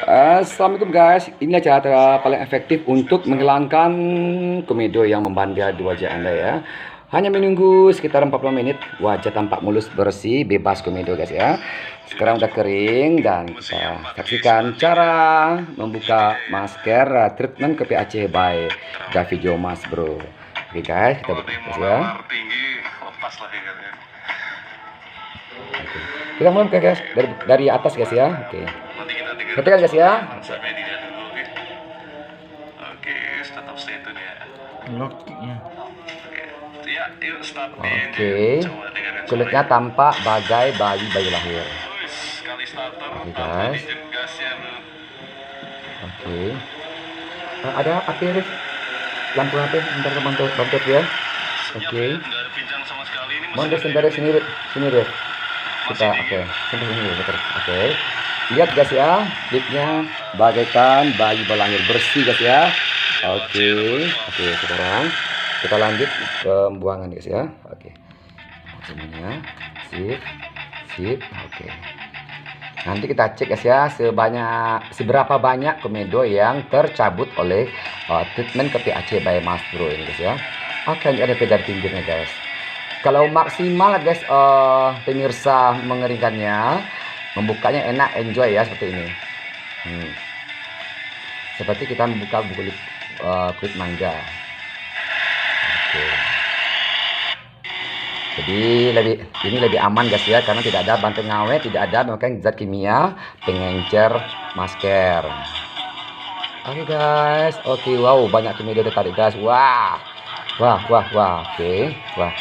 Assalamualaikum guys, inilah cara paling efektif untuk menghilangkan komedo yang membandel di wajah Anda ya. Hanya menunggu sekitar 40 menit, wajah tampak mulus, bersih, bebas komedo guys ya. Sekarang udah kering dan kita saksikan cara membuka masker treatment ke PAC by Davijo Mas bro. Oke guys, kita buka guys ya. Kita mulai guys dari atas guys ya. Oke. Ketika guys ya. Oke, tetap stay tune ya. Locknya. Ya, yuk start Oke. Kulitnya tampak bagai bayi lahir. Sekali starter. Oke guys. Gasnya bro. Oke. Ada api Rif? Lampu api, bentar bantu ya. Oke. Nggak ada pincang sama sekali ini. Mau sebentar sini Rif. Sini Rif. Kita oke. Sampai sini betul. Oke. Lihat guys ya, klipnya bagaikan bayi lahir, bersih guys ya. Oke. Oke, sekarang kita lanjut ke pembuangan guys ya. Oke. Semuanya. Sip. Oke. Nanti kita cek guys ya seberapa banyak komedo yang tercabut oleh treatment ke PAC by Mas Bro ini guys ya. Oke, ini ada pedal pinggirnya guys. Kalau maksimal guys pemirsa mengeringkannya, membukanya enak, enjoy ya seperti ini. Seperti kita membuka kulit mangga. Oke. Jadi ini lebih aman guys ya, karena tidak ada bahan pengawet, tidak ada mungkin zat kimia pengencer masker. Oke guys, oke wow banyak komedo tertarik guys. Wah. Oke, wah.